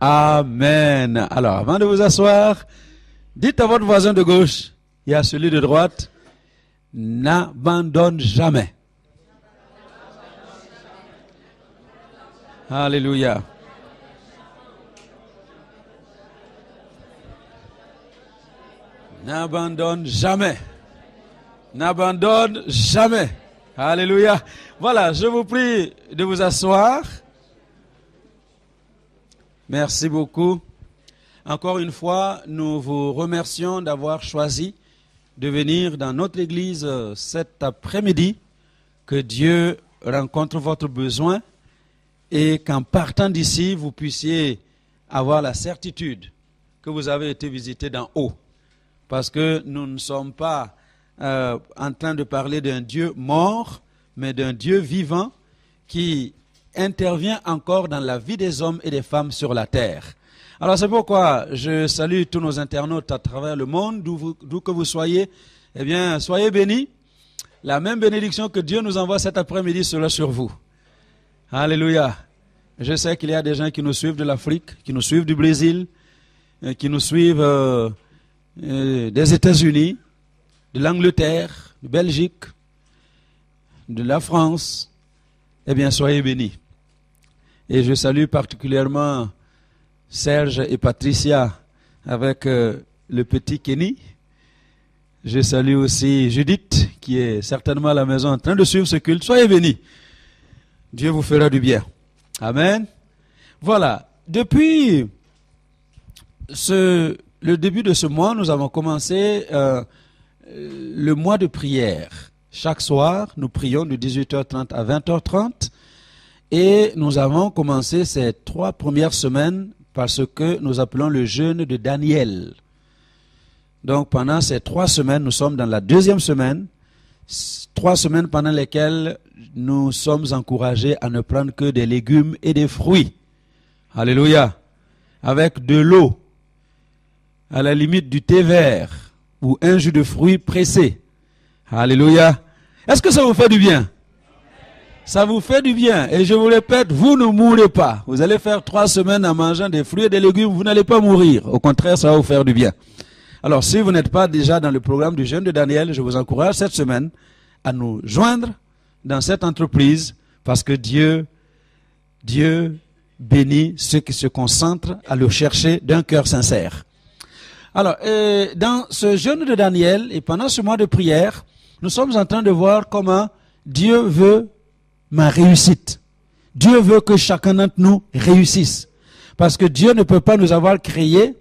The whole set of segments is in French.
Amen. Alors, avant de vous asseoir, dites à votre voisin de gauche et à celui de droite, n'abandonne jamais. Alléluia. N'abandonne jamais. N'abandonne jamais. Alléluia. Voilà, je vous prie de vous asseoir. Merci beaucoup. Encore une fois, nous vous remercions d'avoir choisi de venir dans notre église cet après-midi. Que Dieu rencontre votre besoin et qu'en partant d'ici, vous puissiez avoir la certitude que vous avez été visité d'en haut. Parce que nous ne sommes pas en train de parler d'un Dieu mort, mais d'un Dieu vivant qui intervient encore dans la vie des hommes et des femmes sur la terre. Alors c'est pourquoi je salue tous nos internautes à travers le monde, d'où que vous soyez. Eh bien, soyez bénis. La même bénédiction que Dieu nous envoie cet après-midi sera sur vous. Alléluia. Je sais qu'il y a des gens qui nous suivent de l'Afrique, qui nous suivent du Brésil, qui nous suivent des États-Unis, de l'Angleterre, de Belgique, de la France. Eh bien, soyez bénis. Et je salue particulièrement Serge et Patricia avec le petit Kenny. Je salue aussi Judith qui est certainement à la maison en train de suivre ce culte. Soyez bénis. Dieu vous fera du bien. Amen. Voilà. Depuis le début de ce mois, nous avons commencé le mois de prière. Chaque soir, nous prions de 18h30 à 20h30. Et nous avons commencé ces 3 premières semaines par ce que nous appelons le jeûne de Daniel. Donc pendant ces 3 semaines, nous sommes dans la 2e semaine. 3 semaines pendant lesquelles nous sommes encouragés à ne prendre que des légumes et des fruits. Alléluia. Avec de l'eau, à la limite du thé vert ou un jus de fruits pressé. Alléluia. Est-ce que ça vous fait du bien? Ça vous fait du bien. Et je vous répète, vous ne mourrez pas. Vous allez faire 3 semaines en mangeant des fruits et des légumes, vous n'allez pas mourir. Au contraire, ça va vous faire du bien. Alors, si vous n'êtes pas déjà dans le programme du jeûne de Daniel, je vous encourage cette semaine à nous joindre dans cette entreprise parce que Dieu bénit ceux qui se concentrent à le chercher d'un cœur sincère. Alors, dans ce jeûne de Daniel et pendant ce mois de prière, nous sommes en train de voir comment Dieu veut ma réussite. Dieu veut que chacun d'entre nous réussisse. Parce que Dieu ne peut pas nous avoir créés,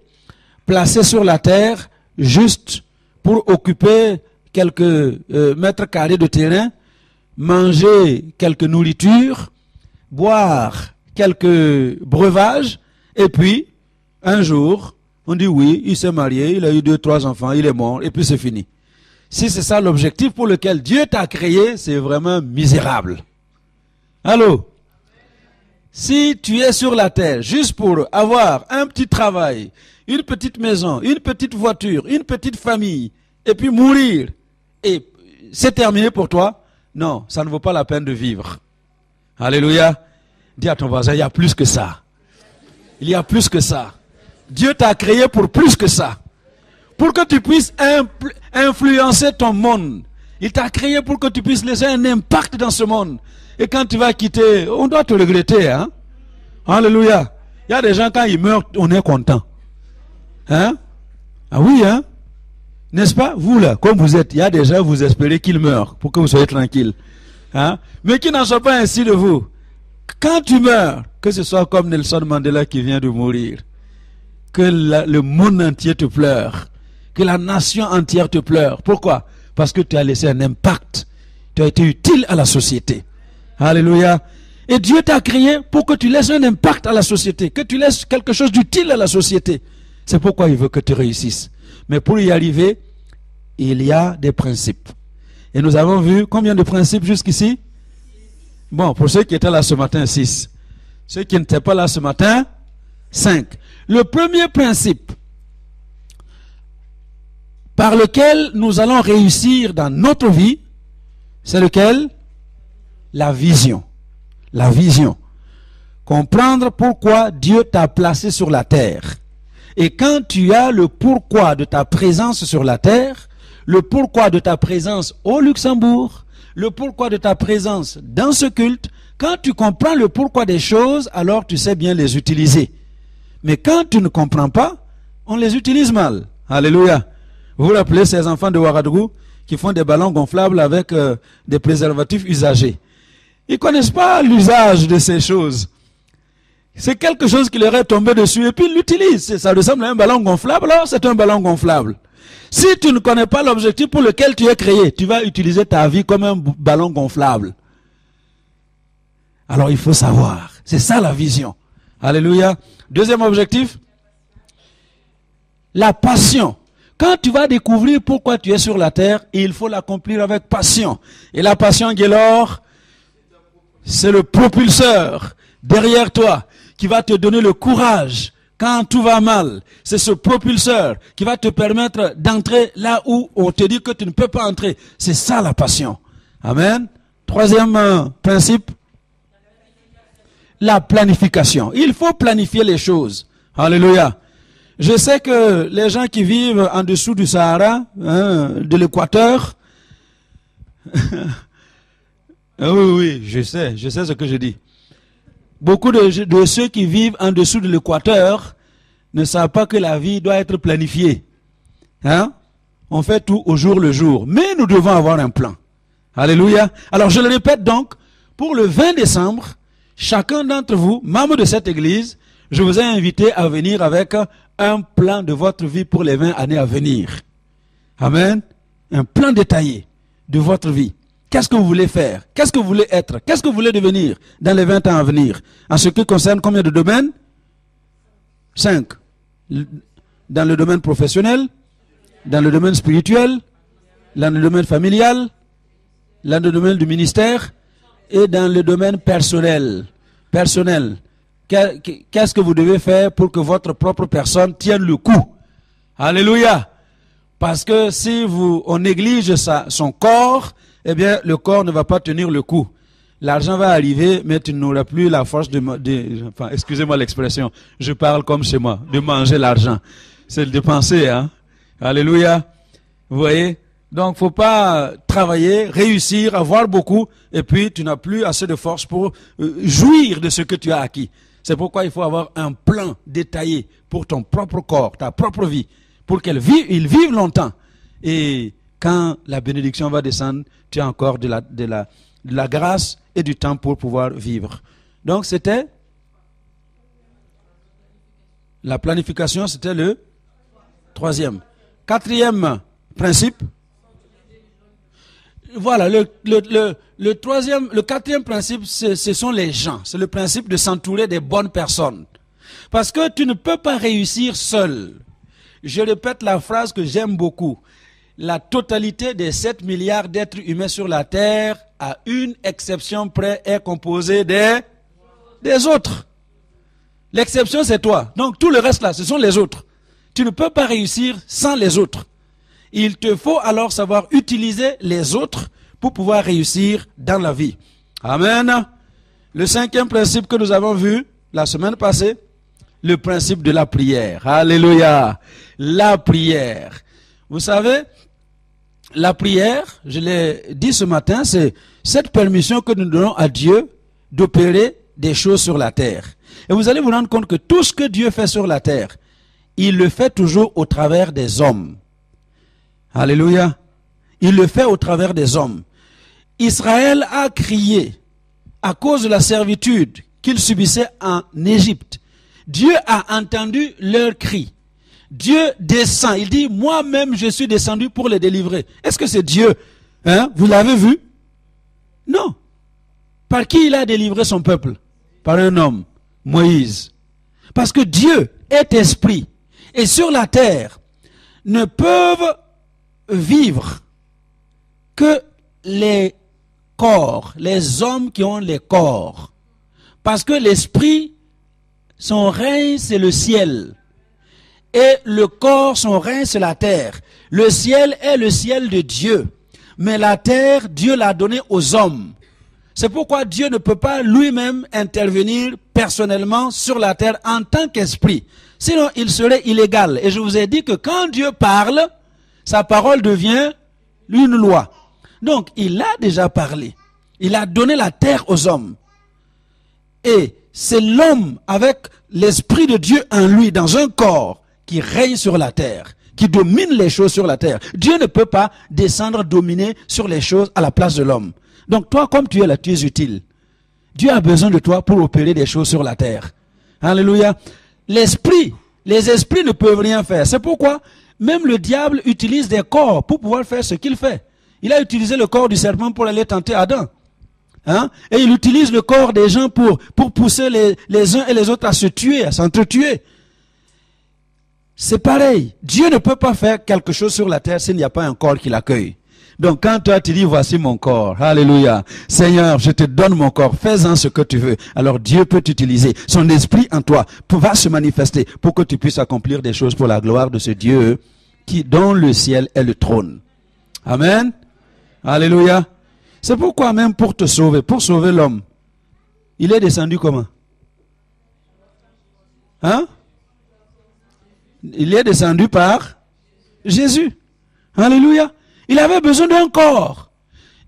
placés sur la terre, juste pour occuper quelques mètres carrés de terrain, manger quelques nourritures, boire quelques breuvages, et puis, un jour, on dit oui, il s'est marié, il a eu 2, 3 enfants, il est mort, et puis c'est fini. Si c'est ça l'objectif pour lequel Dieu t'a créé, c'est vraiment misérable. Allô? Si tu es sur la terre juste pour avoir un petit travail, une petite maison, une petite voiture, une petite famille, et puis mourir, et c'est terminé pour toi, non, ça ne vaut pas la peine de vivre. Alléluia. Dis à ton voisin, il y a plus que ça. Il y a plus que ça. Dieu t'a créé pour plus que ça. Pour que tu puisses influencer ton monde. Il t'a créé pour que tu puisses laisser un impact dans ce monde. Et quand tu vas quitter, on doit te regretter. Hein? Alléluia. Il y a des gens, quand ils meurent, on est content. Hein? Ah oui, hein? N'est-ce pas? Vous là, comme vous êtes, il y a des gens, vous espérez qu'ils meurent pour que vous soyez tranquille. Hein? Mais qui n'en soit pas ainsi de vous. Quand tu meurs, que ce soit comme Nelson Mandela qui vient de mourir, que le monde entier te pleure, que la nation entière te pleure. Pourquoi? Parce que tu as laissé un impact. Tu as été utile à la société. Alléluia. Et Dieu t'a créé pour que tu laisses un impact à la société, que tu laisses quelque chose d'utile à la société. C'est pourquoi il veut que tu réussisses. Mais pour y arriver, il y a des principes. Et nous avons vu combien de principes jusqu'ici? Bon, pour ceux qui étaient là ce matin, 6. Ceux qui n'étaient pas là ce matin, 5. Le premier principe par lequel nous allons réussir dans notre vie, c'est lequel? La vision. La vision. comprendre pourquoi Dieu t'a placé sur la terre. Et quand tu as le pourquoi de ta présence sur la terre, le pourquoi de ta présence au Luxembourg, le pourquoi de ta présence dans ce culte, quand tu comprends le pourquoi des choses, alors tu sais bien les utiliser. Mais quand tu ne comprends pas, on les utilise mal. Alléluia. Vous vous rappelez ces enfants de Ouagadougou qui font des ballons gonflables avec des préservatifs usagés. Ils ne connaissent pas l'usage de ces choses. C'est quelque chose qui leur est tombé dessus et puis ils l'utilisent. Ça ressemble à un ballon gonflable, alors c'est un ballon gonflable. Si tu ne connais pas l'objectif pour lequel tu es créé, tu vas utiliser ta vie comme un ballon gonflable. Alors il faut savoir. C'est ça la vision. Alléluia. Deuxième objectif, la passion. Quand tu vas découvrir pourquoi tu es sur la terre, il faut l'accomplir avec passion. Et la passion, Guélor, c'est le propulseur derrière toi qui va te donner le courage quand tout va mal. C'est ce propulseur qui va te permettre d'entrer là où on te dit que tu ne peux pas entrer. C'est ça la passion. Amen. Troisième principe, la planification. Il faut planifier les choses. Alléluia. Je sais que les gens qui vivent en dessous du Sahara, de l'équateur, oui, je sais ce que je dis. Beaucoup de ceux qui vivent en dessous de l'équateur ne savent pas que la vie doit être planifiée. On fait tout au jour le jour. Mais nous devons avoir un plan. Alléluia. Alors je le répète donc, pour le 20 décembre, chacun d'entre vous, membres de cette église, je vous ai invité à venir avec un plan de votre vie pour les 20 années à venir. Amen. Un plan détaillé de votre vie. Qu'est-ce que vous voulez faire? Qu'est-ce que vous voulez être? Qu'est-ce que vous voulez devenir dans les 20 ans à venir? En ce qui concerne combien de domaines? 5. Dans le domaine professionnel, dans le domaine spirituel, dans le domaine familial, dans le domaine du ministère et dans le domaine personnel. Qu'est-ce que vous devez faire pour que votre propre personne tienne le coup? Alléluia. Parce que si on néglige son corps, eh bien, le corps ne va pas tenir le coup. L'argent va arriver, mais tu n'auras plus la force enfin, excusez-moi l'expression, je parle comme chez moi, de manger l'argent. C'est de dépenser, hein. Alléluia. Vous voyez? Donc, faut pas travailler, réussir, avoir beaucoup, et puis tu n'as plus assez de force pour jouir de ce que tu as acquis. C'est pourquoi il faut avoir un plan détaillé pour ton propre corps, ta propre vie, pour qu'il vive longtemps. Et quand la bénédiction va descendre, tu as encore de la grâce et du temps pour pouvoir vivre. Donc c'était la planification, c'était le troisième. Quatrième principe. Voilà, le quatrième principe, ce sont les gens. C'est le principe de s'entourer des bonnes personnes. Parce que tu ne peux pas réussir seul. Je répète la phrase que j'aime beaucoup. La totalité des 7 milliards d'êtres humains sur la Terre, à une exception près, est composée des autres. L'exception, c'est toi. Donc tout le reste là, ce sont les autres. Tu ne peux pas réussir sans les autres. Il te faut alors savoir utiliser les autres pour pouvoir réussir dans la vie. Amen. Le cinquième principe que nous avons vu la semaine passée, le principe de la prière. Alléluia. La prière. Vous savez, la prière, je l'ai dit ce matin, c'est cette permission que nous donnons à Dieu d'opérer des choses sur la terre. Et vous allez vous rendre compte que tout ce que Dieu fait sur la terre, il le fait toujours au travers des hommes. Alléluia. Il le fait au travers des hommes. Israël a crié à cause de la servitude qu'il subissait en Égypte. Dieu a entendu leur cri. Dieu descend. Il dit, moi-même je suis descendu pour les délivrer. Est-ce que c'est Dieu? Vous l'avez vu? Non. Par qui il a délivré son peuple? Par un homme, Moïse. Parce que Dieu est esprit. Et sur la terre, ne peuvent vivre que les corps, les hommes qui ont les corps. Parce que l'esprit, son règne, c'est le ciel. Et le corps, son règne, c'est la terre. Le ciel est le ciel de Dieu. Mais la terre, Dieu l'a donné aux hommes. C'est pourquoi Dieu ne peut pas lui-même intervenir personnellement sur la terre en tant qu'esprit. Sinon, il serait illégal. Et je vous ai dit que quand Dieu parle, sa parole devient une loi. Donc, il a déjà parlé. Il a donné la terre aux hommes. Et c'est l'homme avec l'esprit de Dieu en lui, dans un corps, qui règne sur la terre, qui domine les choses sur la terre. Dieu ne peut pas descendre dominer sur les choses à la place de l'homme. Donc toi, comme tu es là, tu es utile. Dieu a besoin de toi pour opérer des choses sur la terre. Alléluia. Les esprits ne peuvent rien faire. C'est pourquoi même le diable utilise des corps pour pouvoir faire ce qu'il fait. Il a utilisé le corps du serpent pour aller tenter Adam. Et il utilise le corps des gens pour pousser les uns et les autres à se tuer, à s'entretuer. C'est pareil. Dieu ne peut pas faire quelque chose sur la terre s'il n'y a pas un corps qui l'accueille. Donc quand toi tu dis voici mon corps, alléluia, Seigneur je te donne mon corps, fais-en ce que tu veux, alors Dieu peut t'utiliser, son esprit en toi va se manifester pour que tu puisses accomplir des choses pour la gloire de ce Dieu dont le ciel est le trône. Amen, alléluia. C'est pourquoi même pour te sauver, pour sauver l'homme, il est descendu comment? Il est descendu par Jésus, alléluia. Il avait besoin d'un corps.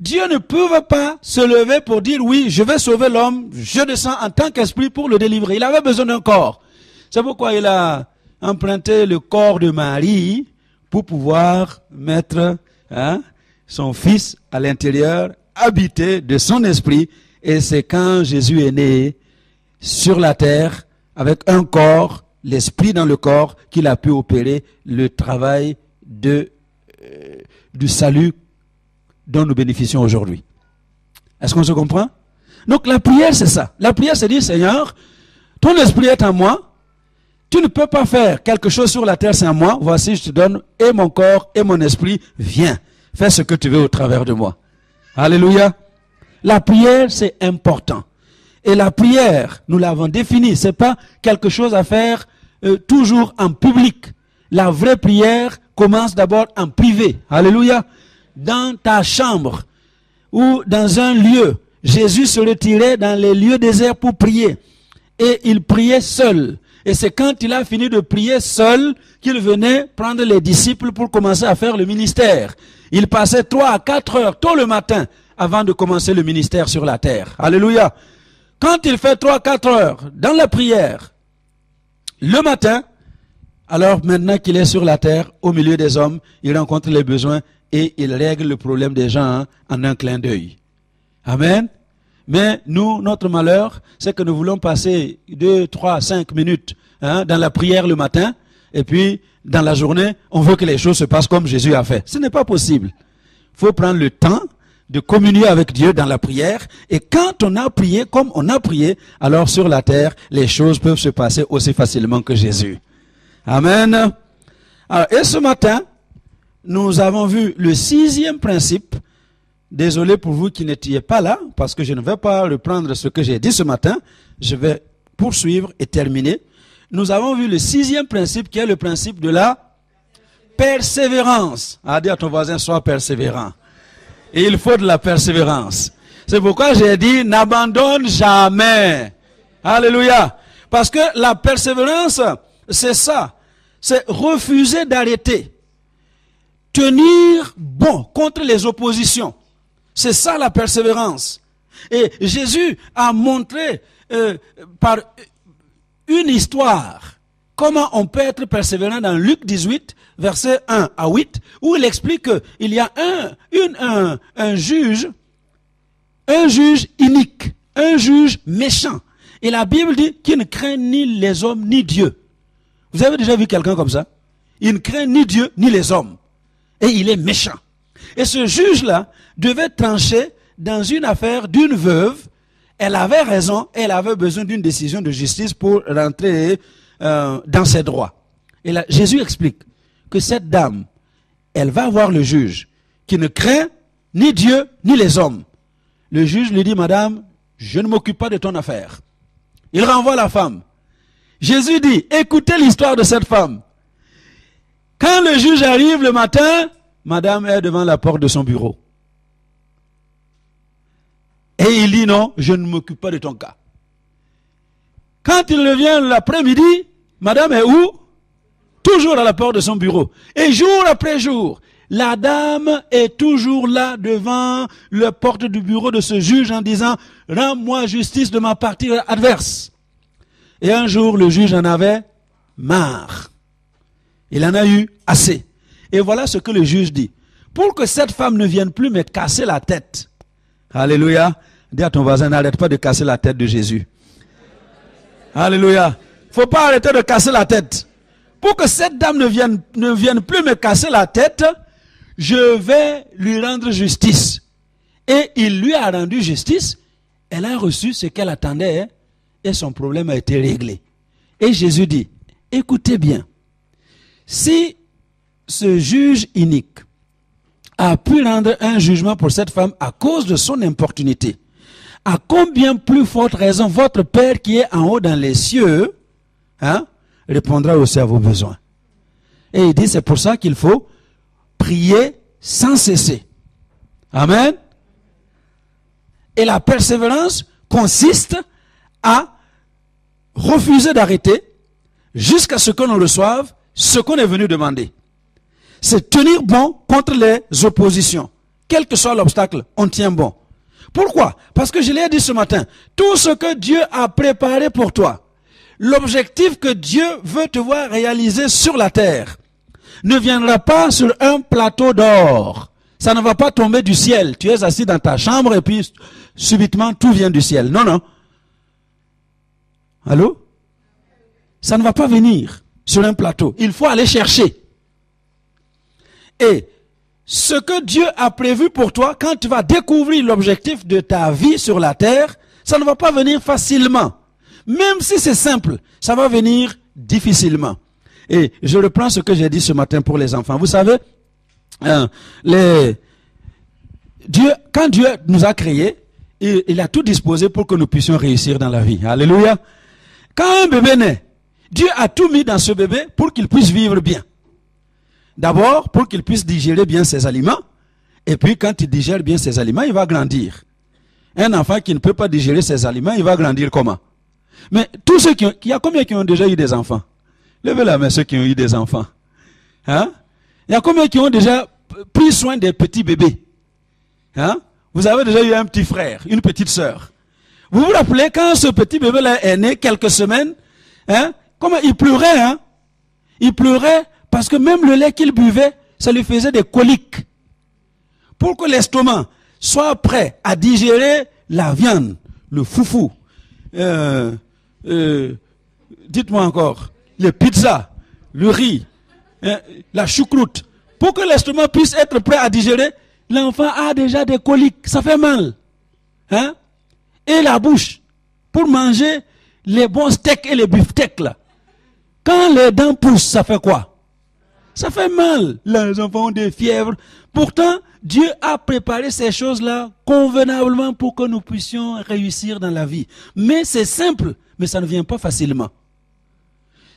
Dieu ne peut pas se lever pour dire oui, je vais sauver l'homme, je descends en tant qu'esprit pour le délivrer. Il avait besoin d'un corps. C'est pourquoi il a emprunté le corps de Marie pour pouvoir mettre son fils à l'intérieur, habité de son esprit. Et c'est quand Jésus est né sur la terre avec un corps, l'esprit dans le corps, qu'il a pu opérer le travail du salut dont nous bénéficions aujourd'hui. Est-ce qu'on se comprend? Donc la prière c'est ça. La prière c'est dire Seigneur, ton esprit est en moi, tu ne peux pas faire quelque chose sur la terre sans moi, voici je te donne et mon corps et mon esprit, viens, fais ce que tu veux au travers de moi. Alléluia. La prière c'est important. Et la prière, nous l'avons définie, c'est pas quelque chose à faire toujours en public. La vraie prière commence d'abord en privé. Alléluia. Dans ta chambre ou dans un lieu. Jésus se retirait dans les lieux déserts pour prier. Et il priait seul. Et c'est quand il a fini de prier seul qu'il venait prendre les disciples pour commencer à faire le ministère. Il passait 3 à 4 heures tôt le matin avant de commencer le ministère sur la terre. Alléluia. Quand il fait 3 à 4 heures dans la prière, le matin, alors maintenant qu'il est sur la terre, au milieu des hommes, il rencontre les besoins et il règle le problème des gens en un clin d'œil. Amen. Mais nous, notre malheur, c'est que nous voulons passer 2, 3, 5 minutes dans la prière le matin et puis dans la journée, on veut que les choses se passent comme Jésus a fait. Ce n'est pas possible. Il faut prendre le temps de communier avec Dieu dans la prière et quand on a prié comme on a prié, alors sur la terre, les choses peuvent se passer aussi facilement que Jésus. Amen. Alors, et ce matin, nous avons vu le 6e principe. Désolé pour vous qui n'étiez pas là, parce que je ne vais pas reprendre ce que j'ai dit ce matin. Je vais poursuivre et terminer. Nous avons vu le 6e principe qui est le principe de la persévérance. Dis à ton voisin, sois persévérant. Et il faut de la persévérance. C'est pourquoi j'ai dit, n'abandonne jamais. Alléluia. Parce que la persévérance, c'est ça. C'est refuser d'arrêter. Tenir bon contre les oppositions. C'est ça la persévérance. Et Jésus a montré par une histoire comment on peut être persévérant dans Luc 18, versets 1 à 8, où il explique qu'il y a un juge inique, un juge méchant. Et la Bible dit qu'il ne craint ni les hommes ni Dieu. Vous avez déjà vu quelqu'un comme ça? Il ne craint ni Dieu ni les hommes. Et il est méchant. Et ce juge-là devait trancher dans une affaire d'une veuve. Elle avait raison, elle avait besoin d'une décision de justice pour rentrer dans ses droits. Et là, Jésus explique que cette dame, elle va voir le juge qui ne craint ni Dieu ni les hommes. Le juge lui dit, madame, je ne m'occupe pas de ton affaire. Il renvoie la femme. Jésus dit, écoutez l'histoire de cette femme. Quand le juge arrive le matin, madame est devant la porte de son bureau. Et il dit non, je ne m'occupe pas de ton cas. Quand il revient l'après-midi, madame est où? Toujours à la porte de son bureau. Et jour après jour, la dame est toujours là devant la porte du bureau de ce juge en disant « Rends-moi justice de ma partie adverse ». Et un jour, le juge en avait marre. Il en a eu assez. Et voilà ce que le juge dit. Pour que cette femme ne vienne plus me casser la tête. Alléluia. Dis à ton voisin, n'arrête pas de casser la tête de Jésus. Alléluia. Faut pas arrêter de casser la tête. Pour que cette dame ne vienne plus me casser la tête, je vais lui rendre justice. Et il lui a rendu justice. Elle a reçu ce qu'elle attendait et son problème a été réglé. Et Jésus dit, écoutez bien, si ce juge inique a pu rendre un jugement pour cette femme à cause de son importunité, à combien plus forte raison votre Père qui est en haut dans les cieux, répondra aussi à vos besoins. Et il dit, c'est pour ça qu'il faut prier sans cesser. Amen. Et la persévérance consiste à refuser d'arrêter jusqu'à ce que l'on reçoive ce qu'on est venu demander. C'est tenir bon contre les oppositions. Quel que soit l'obstacle, on tient bon. Pourquoi? Parce que je l'ai dit ce matin, tout ce que Dieu a préparé pour toi, l'objectif que Dieu veut te voir réaliser sur la terre, ne viendra pas sur un plateau d'or. Ça ne va pas tomber du ciel. Tu es assis dans ta chambre et puis subitement tout vient du ciel. Non, non. Allô? Ça ne va pas venir sur un plateau. Il faut aller chercher. Et ce que Dieu a prévu pour toi, quand tu vas découvrir l'objectif de ta vie sur la terre, ça ne va pas venir facilement. Même si c'est simple, ça va venir difficilement. Et je reprends ce que j'ai dit ce matin pour les enfants. Vous savez, quand Dieu nous a créés, il a tout disposé pour que nous puissions réussir dans la vie. Alléluia. Quand un bébé naît, Dieu a tout mis dans ce bébé pour qu'il puisse vivre bien. D'abord, pour qu'il puisse digérer bien ses aliments. Et puis, quand il digère bien ses aliments, il va grandir. Un enfant qui ne peut pas digérer ses aliments, il va grandir comment? Mais tous ceux il y a combien qui ont déjà eu des enfants? Levez la main ceux qui ont eu des enfants. Hein? Il y a combien qui ont déjà pris soin des petits bébés? Hein? Vous avez déjà eu un petit frère, une petite sœur. Vous vous rappelez quand ce petit bébé-là est né, quelques semaines, hein? Comment il pleurait, hein? Il pleurait parce que même le lait qu'il buvait, ça lui faisait des coliques. Pour que l'estomac soit prêt à digérer la viande, le foufou, dites-moi encore, les pizzas, le riz, la choucroute. Pour que l'estomac puisse être prêt à digérer, l'enfant a déjà des coliques, ça fait mal. Hein? Et la bouche, pour manger les bons steaks et les beefsteaks là. Quand les dents poussent, ça fait quoi? Ça fait mal. Les enfants ont des fièvres. Pourtant, Dieu a préparé ces choses-là convenablement pour que nous puissions réussir dans la vie. Mais c'est simple, mais ça ne vient pas facilement.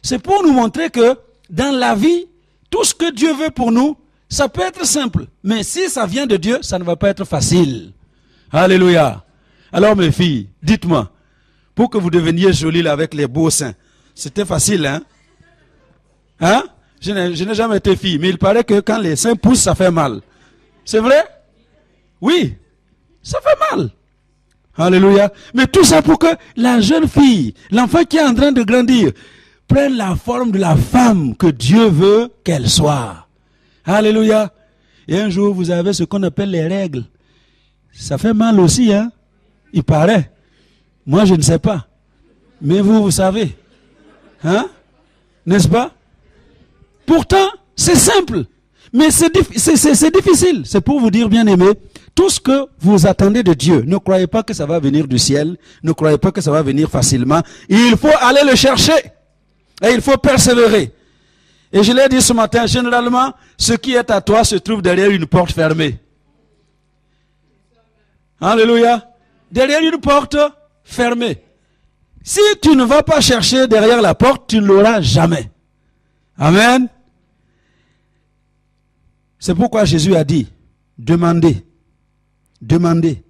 C'est pour nous montrer que dans la vie, tout ce que Dieu veut pour nous, ça peut être simple. Mais si ça vient de Dieu, ça ne va pas être facile. Alléluia. Alors mes filles, dites-moi, pour que vous deveniez jolies là, avec les beaux seins, c'était facile, hein? Hein? Je n'ai jamais été fille, mais il paraît que quand les seins poussent, ça fait mal. C'est vrai? Oui, ça fait mal. Alléluia. Mais tout ça pour que la jeune fille, l'enfant qui est en train de grandir, prenne la forme de la femme que Dieu veut qu'elle soit. Alléluia. Et un jour, vous avez ce qu'on appelle les règles. Ça fait mal aussi, hein? Il paraît. Moi, je ne sais pas. Mais vous, vous savez. Hein? N'est-ce pas? Pourtant, c'est simple. Mais c'est difficile. C'est pour vous dire, bien aimé, tout ce que vous attendez de Dieu, ne croyez pas que ça va venir du ciel. Ne croyez pas que ça va venir facilement. Il faut aller le chercher. Et il faut persévérer. Et je l'ai dit ce matin, généralement, ce qui est à toi se trouve derrière une porte fermée. Alléluia. Derrière une porte fermée. Si tu ne vas pas chercher derrière la porte, tu ne l'auras jamais. Amen. C'est pourquoi Jésus a dit, demandez, demandez.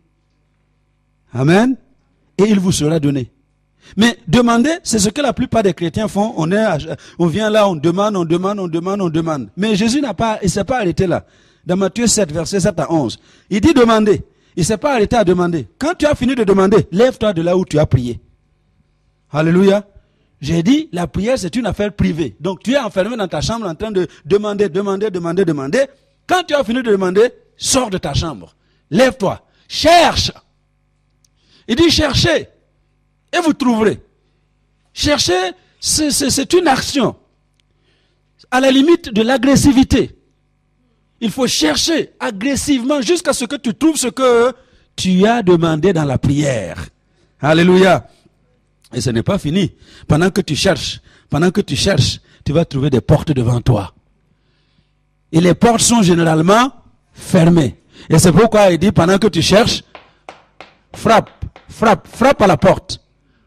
Amen. Et il vous sera donné. Mais demander, c'est ce que la plupart des chrétiens font. On vient là, on demande. Mais Jésus il s'est pas arrêté là. Dans Matthieu 7, verset 7 à 11. Il dit demander. Il s'est pas arrêté à demander. Quand tu as fini de demander, lève-toi de là où tu as prié. Alléluia. J'ai dit, la prière, c'est une affaire privée. Donc, tu es enfermé dans ta chambre en train de demander. Quand tu as fini de demander, sors de ta chambre. Lève-toi. Cherche. Il dit, cherchez. Et vous trouverez. Chercher, c'est une action. À la limite de l'agressivité. Il faut chercher agressivement jusqu'à ce que tu trouves ce que tu as demandé dans la prière. Alléluia. Et ce n'est pas fini. Pendant que tu cherches, tu vas trouver des portes devant toi. Et les portes sont généralement fermées. Et c'est pourquoi il dit, pendant que tu cherches, frappe à la porte.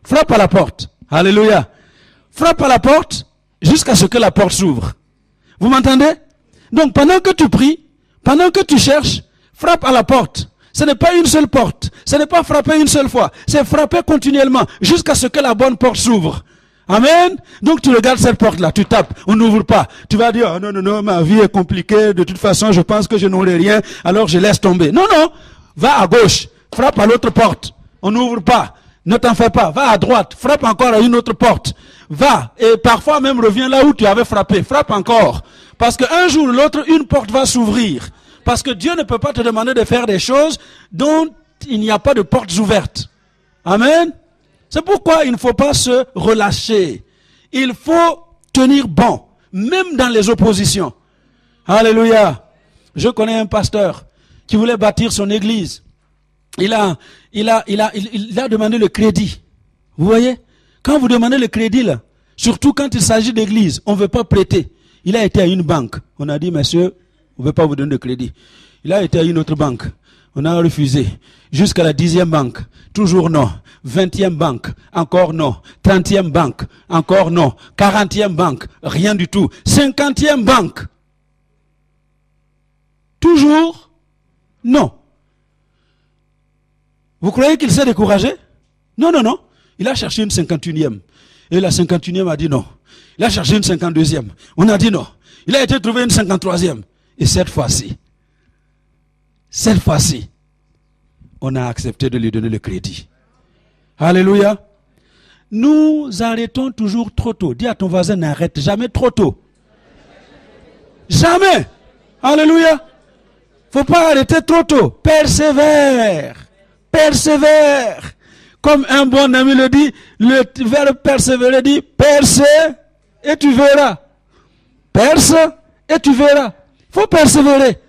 Frappe à la porte. Alléluia. Frappe à la porte jusqu'à ce que la porte s'ouvre. Vous m'entendez? Donc pendant que tu pries, pendant que tu cherches, frappe à la porte. Ce n'est pas une seule porte. Ce n'est pas frapper une seule fois. C'est frapper continuellement jusqu'à ce que la bonne porte s'ouvre. Amen. Donc tu regardes cette porte-là, tu tapes, on n'ouvre pas. Tu vas dire, oh, non, ma vie est compliquée, de toute façon je pense que je n'aurai rien, alors je laisse tomber. Non, va à gauche, frappe à l'autre porte, on n'ouvre pas. Ne t'en fais pas, va à droite, frappe encore à une autre porte. Va, et parfois même reviens là où tu avais frappé, frappe encore. Parce qu'un jour ou l'autre, une porte va s'ouvrir. Parce que Dieu ne peut pas te demander de faire des choses dont il n'y a pas de portes ouvertes. Amen. C'est pourquoi il ne faut pas se relâcher. Il faut tenir bon, même dans les oppositions. Alléluia. Je connais un pasteur qui voulait bâtir son église. Il a demandé le crédit. Vous voyez? Quand vous demandez le crédit, là, surtout quand il s'agit d'église, on ne veut pas prêter. Il a été à une banque. On a dit, monsieur, on ne veut pas vous donner de crédit. Il a été à une autre banque. On a refusé. Jusqu'à la 10e banque. Toujours non. 20e banque. Encore non. 30e banque. Encore non. 40e banque. Rien du tout. 50e banque. Toujours non. Vous croyez qu'il s'est découragé? Non. Il a cherché une 51e. Et la 51e a dit non. Il a cherché une 52e. On a dit non. Il a été trouvé une 53e. Et cette fois-ci, on a accepté de lui donner le crédit. Alléluia. Nous arrêtons toujours trop tôt. Dis à ton voisin, n'arrête jamais trop tôt. Jamais. Alléluia. Faut pas arrêter trop tôt. Persévère. Comme un bon ami le dit, le verbe persévérer dit, perce et tu verras. Perce et tu verras. Faut persévérer.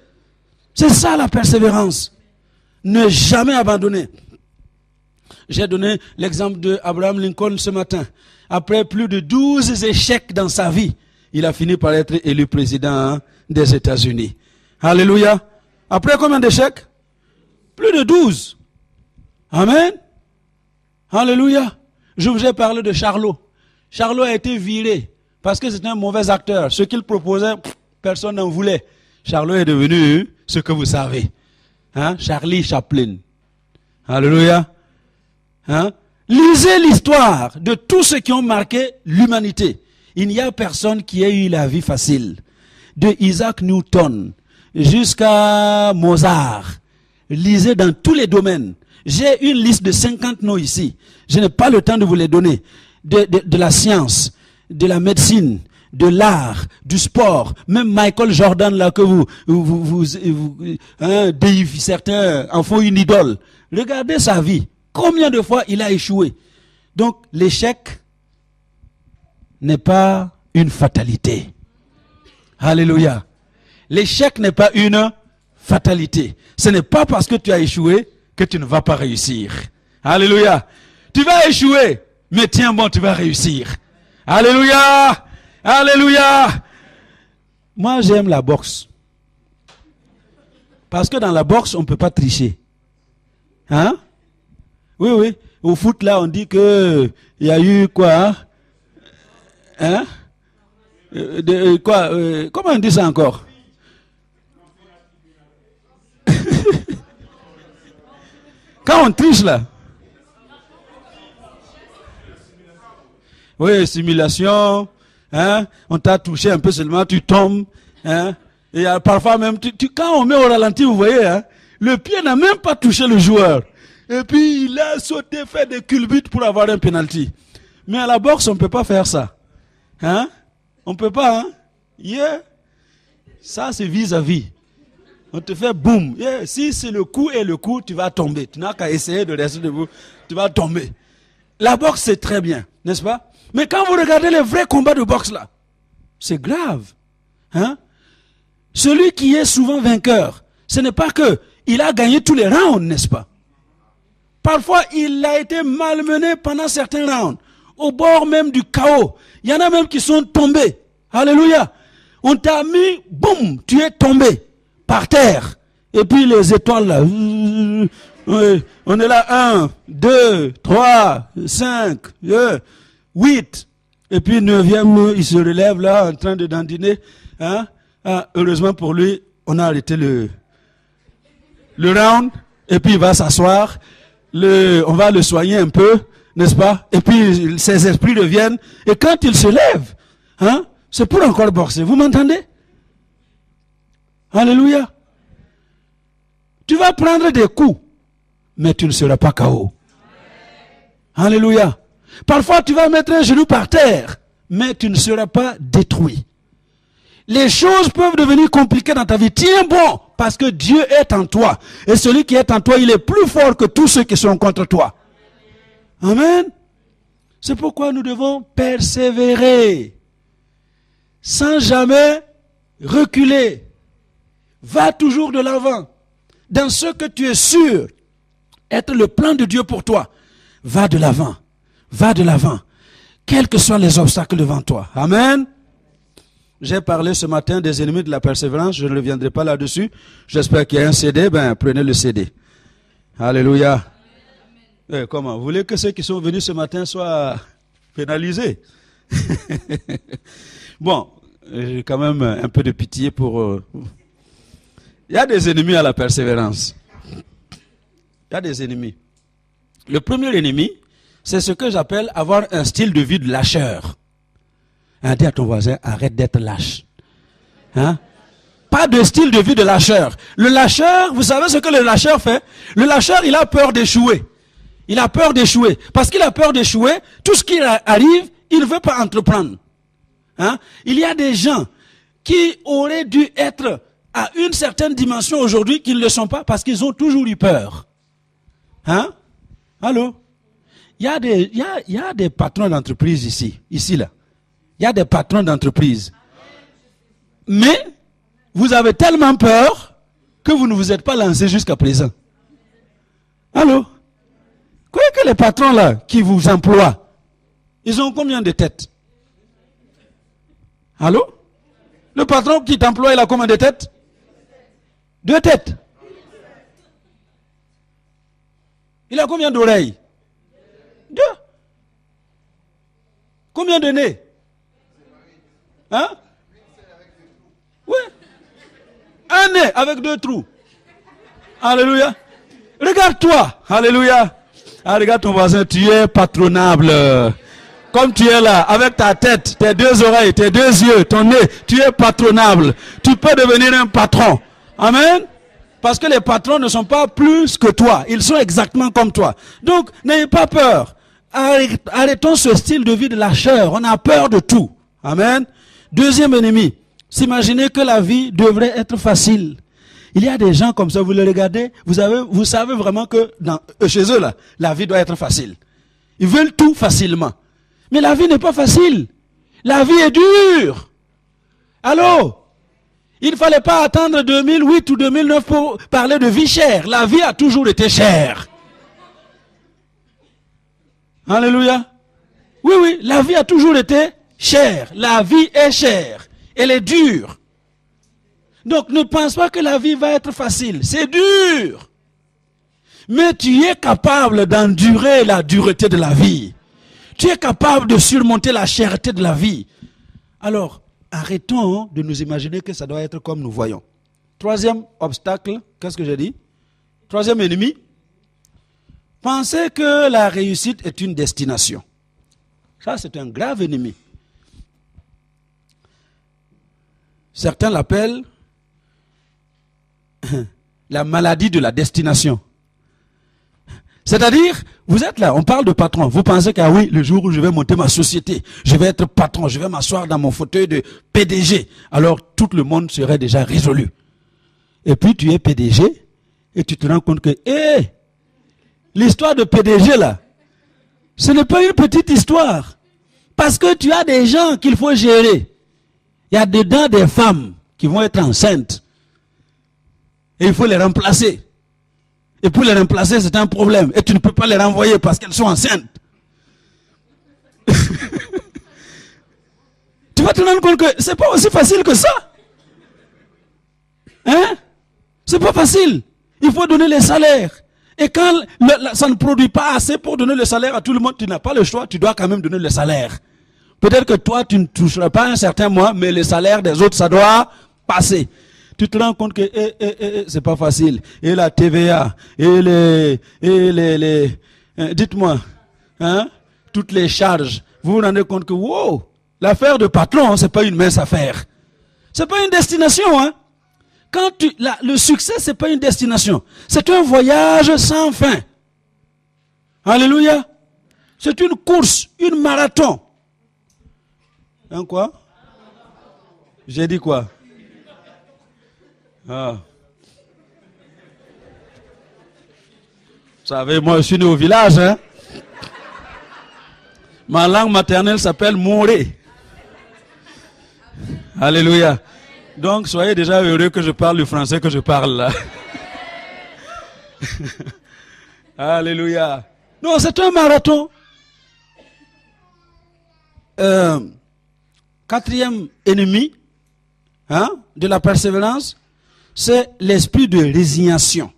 C'est ça la persévérance. Ne jamais abandonner. J'ai donné l'exemple de Abraham Lincoln ce matin. Après plus de 12 échecs dans sa vie, il a fini par être élu président des États-Unis. Alléluia. Après combien d'échecs? Plus de 12. Amen. Alléluia. Je vous ai parlé de Charlot. Charlot a été viré parce que c'était un mauvais acteur. Ce qu'il proposait, personne n'en voulait. Charlot est devenu ce que vous savez. Charlie Chaplin. Alléluia. Lisez l'histoire de tous ceux qui ont marqué l'humanité. Il n'y a personne qui ait eu la vie facile. De Isaac Newton jusqu'à Mozart. Lisez dans tous les domaines. J'ai une liste de 50 noms ici. Je n'ai pas le temps de vous les donner. De la science, de la médecine, de l'art, du sport, même Michael Jordan là que certains en font une idole. Regardez sa vie. Combien de fois il a échoué? Donc l'échec n'est pas une fatalité. Alléluia. L'échec n'est pas une fatalité. Ce n'est pas parce que tu as échoué que tu ne vas pas réussir. Alléluia. Tu vas échouer, mais tiens bon, tu vas réussir. Alléluia. Alléluia. Moi, j'aime la boxe. Parce que dans la boxe, on ne peut pas tricher. Oui. Au foot, là, on dit que il y a eu quoi? Comment on dit ça encore? Quand on triche, là, Oui, simulation. Hein? On t'a touché un peu seulement, tu tombes. Hein? Et parfois même, quand on met au ralenti, vous voyez, hein, le pied n'a même pas touché le joueur. Et puis, il a sauté, fait des culbutes pour avoir un penalty. Mais à la boxe, on ne peut pas faire ça. Hein? On ne peut pas, hein? Yeah. Ça, c'est vis-à-vis. On te fait boum. Yeah. Si c'est le coup et le coup, tu vas tomber. Tu n'as qu'à essayer de rester debout. Tu vas tomber. La boxe, c'est très bien, n'est-ce pas? Mais quand vous regardez les vrais combats de boxe, là, c'est grave. Hein? Celui qui est souvent vainqueur, ce n'est pas que il a gagné tous les rounds, n'est-ce pas? Parfois, il a été malmené pendant certains rounds, au bord même du chaos. Il y en a même qui sont tombés. Alléluia. On t'a mis, boum, tu es tombé par terre. Et puis les étoiles là, on est là, 1, 2, 3, 5, 8. Et puis 9e, il se relève là, en train de dandiner. Hein? Ah, heureusement pour lui, on a arrêté le round. Et puis il va s'asseoir. On va le soigner un peu, n'est-ce pas? Et puis ses esprits reviennent. Et quand il se lève, hein, c'est pour encore boxer. Vous m'entendez? Alléluia. Tu vas prendre des coups, mais tu ne seras pas KO. Alléluia. Parfois, tu vas mettre un genou par terre, mais tu ne seras pas détruit. Les choses peuvent devenir compliquées dans ta vie. Tiens bon, parce que Dieu est en toi. Et celui qui est en toi, il est plus fort que tous ceux qui sont contre toi. Amen. C'est pourquoi nous devons persévérer, sans jamais reculer. Va toujours de l'avant. Dans ce que tu es sûr être le plan de Dieu pour toi, va de l'avant. Va de l'avant. Quels que soient les obstacles devant toi. Amen. J'ai parlé ce matin des ennemis de la persévérance. Je ne reviendrai pas là-dessus. J'espère qu'il y a un CD. Ben, prenez le CD. Alléluia. Comment? Vous voulez que ceux qui sont venus ce matin soient pénalisés? Bon, j'ai quand même un peu de pitié pour... Il y a des ennemis à la persévérance. Il y a des ennemis. Le premier ennemi, c'est ce que j'appelle avoir un style de vie de lâcheur. Hein, dis à ton voisin, arrête d'être lâche. Hein? Pas de style de vie de lâcheur. Le lâcheur, vous savez ce que le lâcheur fait? Le lâcheur, il a peur d'échouer. Il a peur d'échouer. Parce qu'il a peur d'échouer, tout ce qui arrive, il ne veut pas entreprendre. Hein? Il y a des gens qui auraient dû être à une certaine dimension aujourd'hui qui ne le sont pas parce qu'ils ont toujours eu peur. Hein? Allô? Il y a des patrons d'entreprise ici là. Il y a des patrons d'entreprise. Mais vous avez tellement peur que vous ne vous êtes pas lancé jusqu'à présent. Allô? Croyez que les patrons là qui vous emploient, ils ont combien de têtes? Allô? Le patron qui t'emploie, il a combien de têtes? 2 têtes. Il a combien d'oreilles? 2. Combien de nez? Hein? Oui. Un nez avec 2 trous. Alléluia. Regarde-toi. Alléluia. Ah, regarde ton voisin, tu es patronable. Comme tu es là, avec ta tête, tes 2 oreilles, tes 2 yeux, ton nez, tu es patronable. Tu peux devenir un patron. Amen. Parce que les patrons ne sont pas plus que toi. Ils sont exactement comme toi. Donc, n'ayez pas peur. Arrêtons ce style de vie de lâcheur. On a peur de tout. Amen. Deuxième ennemi. S'imaginer que la vie devrait être facile. Il y a des gens comme ça, vous les regardez, vous savez vraiment que chez eux, là, la vie doit être facile. Ils veulent tout facilement. Mais la vie n'est pas facile. La vie est dure. Allô? Il ne fallait pas attendre 2008 ou 2009 pour parler de vie chère. La vie a toujours été chère. Alléluia. Oui, oui, la vie a toujours été chère. La vie est chère. Elle est dure. Donc ne pense pas que la vie va être facile. C'est dur. Mais tu es capable d'endurer la dureté de la vie. Tu es capable de surmonter la cherté de la vie. Alors, arrêtons de nous imaginer que ça doit être comme nous voyons. Troisième obstacle, qu'est-ce que j'ai dit? Troisième ennemi. Pensez que la réussite est une destination. Ça, c'est un grave ennemi. Certains l'appellent la maladie de la destination. C'est-à-dire, vous êtes là, on parle de patron. Vous pensez qu'à oui, le jour où je vais monter ma société, je vais être patron, je vais m'asseoir dans mon fauteuil de PDG. Alors, tout le monde serait déjà résolu. Et puis, tu es PDG et tu te rends compte que, l'histoire de PDG là, ce n'est pas une petite histoire. Parce que tu as des gens qu'il faut gérer. Il y a dedans des femmes qui vont être enceintes. Et il faut les remplacer. Et pour les remplacer, c'est un problème. Et tu ne peux pas les renvoyer parce qu'elles sont enceintes. Tu vas te rendre compte que c'est pas aussi facile que ça. Hein? C'est pas facile. Il faut donner les salaires. Et quand ça ne produit pas assez pour donner le salaire à tout le monde, tu n'as pas le choix, tu dois quand même donner le salaire. Peut-être que toi, tu ne toucheras pas un certain mois, mais le salaire des autres, ça doit passer. Tu te rends compte que c'est pas facile. Et la TVA, dites-moi, hein, toutes les charges. Vous vous rendez compte que wow, l'affaire de patron, c'est pas une mince affaire. C'est pas une destination, hein. Quand le succès, c'est pas une destination. C'est un voyage sans fin. Alléluia. C'est une course, une marathon. Hein, quoi? J'ai dit quoi? Ah. Vous savez, moi je suis né au village, hein. Ma langue maternelle s'appelle Mouré. Alléluia. Donc soyez déjà heureux que je parle le français que je parle là. Alléluia. Non, c'est un marathon. Quatrième ennemi, hein, de la persévérance, c'est l'esprit de résignation.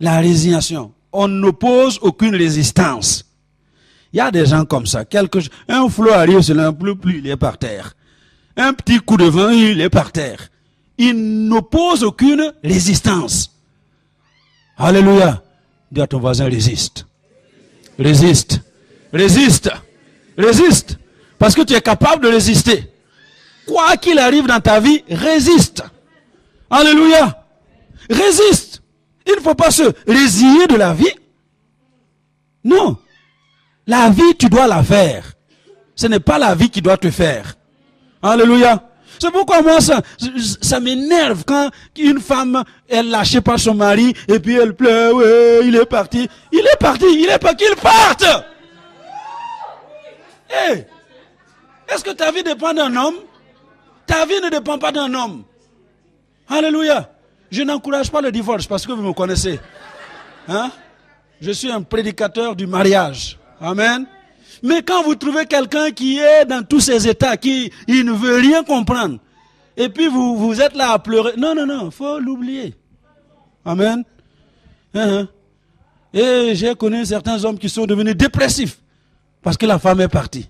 La résignation. On n'oppose aucune résistance. Il y a des gens comme ça. Un flot arrive, c'est un plus, il est par terre. Un petit coup de vent, il est par terre. Il n'oppose aucune résistance. Alléluia. Dis à ton voisin, résiste. Résiste. Résiste. Résiste. Parce que tu es capable de résister. Quoi qu'il arrive dans ta vie, résiste. Alléluia. Résiste. Il ne faut pas se résigner de la vie. Non. La vie, tu dois la faire. Ce n'est pas la vie qui doit te faire. Alléluia. C'est pourquoi moi, ça m'énerve quand une femme est lâchée par son mari et puis elle pleure, ouais, il est parti. Il est parti, il est pas qu'il parte. Hey, est-ce que ta vie dépend d'un homme? Ta vie ne dépend pas d'un homme. Alléluia. Je n'encourage pas le divorce parce que vous me connaissez. Hein? Je suis un prédicateur du mariage. Amen. Mais quand vous trouvez quelqu'un qui est dans tous ses états, il ne veut rien comprendre, et puis vous êtes là à pleurer, non, faut l'oublier. Amen. Et j'ai connu certains hommes qui sont devenus dépressifs parce que la femme est partie.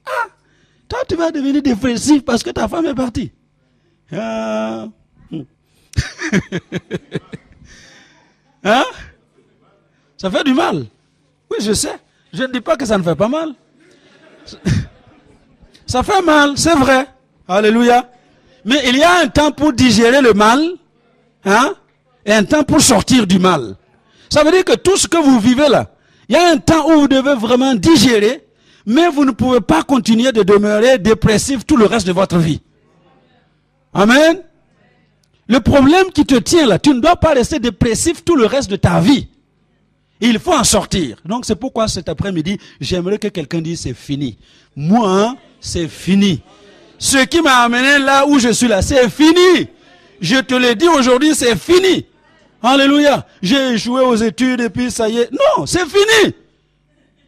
Ah, toi tu vas devenir dépressif parce que ta femme est partie. Hein? Ça fait du mal. Oui, je sais. Je ne dis pas que ça ne fait pas mal. Ça fait mal, c'est vrai. Alléluia. Mais il y a un temps pour digérer le mal, hein, et un temps pour sortir du mal. Ça veut dire que tout ce que vous vivez là, il y a un temps où vous devez vraiment digérer, mais vous ne pouvez pas continuer de demeurer dépressif tout le reste de votre vie. Amen. Le problème qui te tient là, tu ne dois pas rester dépressif tout le reste de ta vie. Il faut en sortir. Donc c'est pourquoi cet après-midi, j'aimerais que quelqu'un dise c'est fini. Moi, c'est fini. Ce qui m'a amené là où je suis là, c'est fini. Je te le dis aujourd'hui, c'est fini. Alléluia. J'ai échoué aux études et puis ça y est. Non, c'est fini.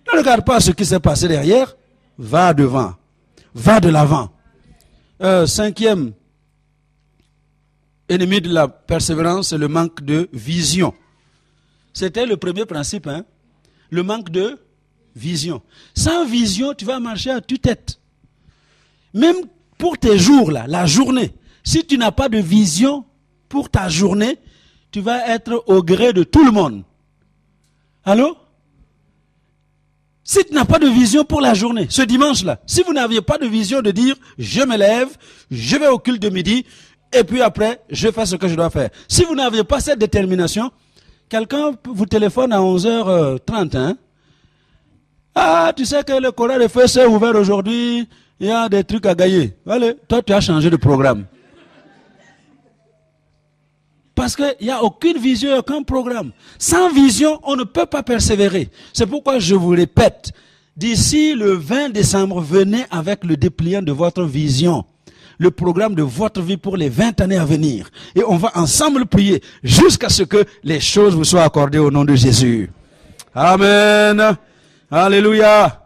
Ne regarde pas ce qui s'est passé derrière. Va devant. Va de l'avant. Cinquième ennemi de la persévérance, c'est le manque de vision. C'était le premier principe, hein? Le manque de vision. Sans vision, tu vas marcher à tue-tête. Même pour tes jours, là, la journée, si tu n'as pas de vision pour ta journée, tu vas être au gré de tout le monde. Allô? Si tu n'as pas de vision pour la journée, ce dimanche-là, si vous n'aviez pas de vision de dire, je me lève, je vais au culte de midi, et puis après, je fais ce que je dois faire. Si vous n'aviez pas cette détermination, quelqu'un vous téléphone à 11h30, hein? Ah, tu sais que le Coran de feu s'est ouvert aujourd'hui, il y a des trucs à gagner. Allez, toi tu as changé de programme. Parce qu'il n'y a aucune vision, aucun programme. Sans vision, on ne peut pas persévérer. C'est pourquoi je vous répète, d'ici le 20 décembre, venez avec le dépliant de votre vision, le programme de votre vie pour les 20 années à venir. Et on va ensemble prier jusqu'à ce que les choses vous soient accordées au nom de Jésus. Amen. Alléluia.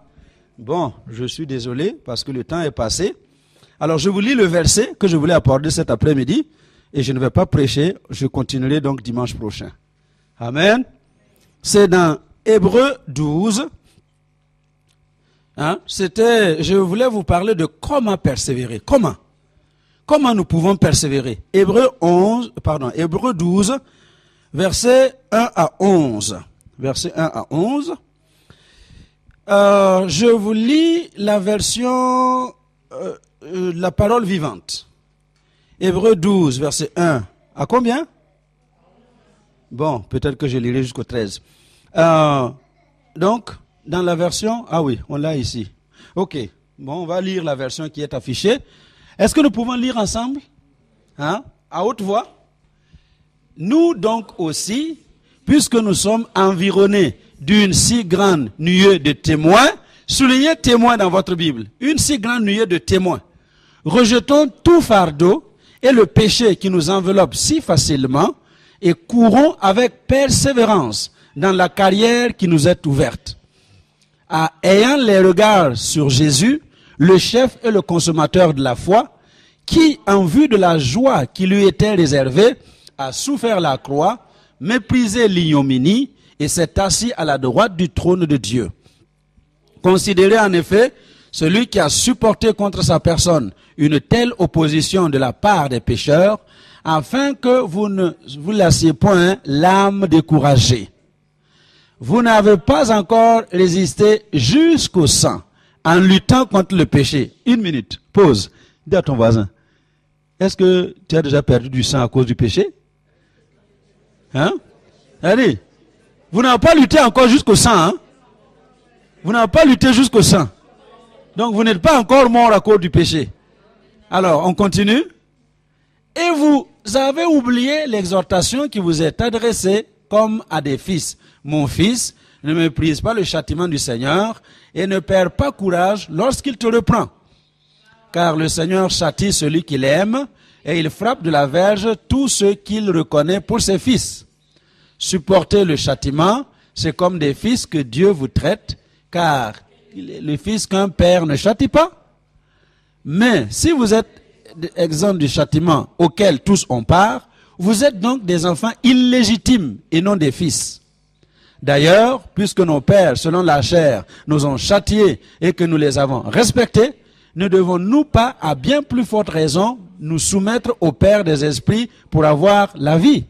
Bon, je suis désolé parce que le temps est passé. Alors je vous lis le verset que je voulais aborder cet après-midi. Et je ne vais pas prêcher, je continuerai donc dimanche prochain. Amen. C'est dans Hébreux 12. Je voulais vous parler de comment persévérer. Comment nous pouvons persévérer. Hébreux 12, versets 1 à 11. Verset 1 à 11. Je vous lis la version, la parole vivante. Hébreux 12, verset 1. À combien? Bon, peut-être que je lirai jusqu'au 13. Donc, dans la version... Ah oui, on l'a ici. Ok. Bon, on va lire la version qui est affichée. Est-ce que nous pouvons lire ensemble? À haute voix. Nous donc aussi, puisque nous sommes environnés d'une si grande nuée de témoins, soulignez témoins dans votre Bible, une si grande nuée de témoins. Rejetons tout fardeau et le péché qui nous enveloppe si facilement, et courons avec persévérance dans la carrière qui nous est ouverte. Ayant les regards sur Jésus, le chef et le consommateur de la foi, qui, en vue de la joie qui lui était réservée, a souffert la croix, méprisé l'ignominie, et s'est assis à la droite du trône de Dieu. Considérez en effet celui qui a supporté contre sa personne une telle opposition de la part des pécheurs, afin que vous ne vous lassiez point l'âme découragée. Vous n'avez pas encore résisté jusqu'au sang en luttant contre le péché. Une minute, pause. Dis à ton voisin, est-ce que tu as déjà perdu du sang à cause du péché? Allez, vous n'avez pas lutté encore jusqu'au sang. Vous n'avez pas lutté jusqu'au sang. Donc vous n'êtes pas encore mort à cause du péché. Alors, on continue. Et vous avez oublié l'exhortation qui vous est adressée comme à des fils. Mon fils, ne méprise pas le châtiment du Seigneur et ne perds pas courage lorsqu'il te reprend. Car le Seigneur châtie celui qu'il aime et il frappe de la verge tous ceux qu'il reconnaît pour ses fils. Supportez le châtiment, c'est comme des fils que Dieu vous traite, car le fils qu'un père ne châtie pas. Mais si vous êtes exempt du châtiment auquel tous ont part, vous êtes donc des enfants illégitimes et non des fils. D'ailleurs, puisque nos pères, selon la chair, nous ont châtiés et que nous les avons respectés, ne devons-nous pas, à bien plus forte raison, nous soumettre au Père des esprits pour avoir la vie?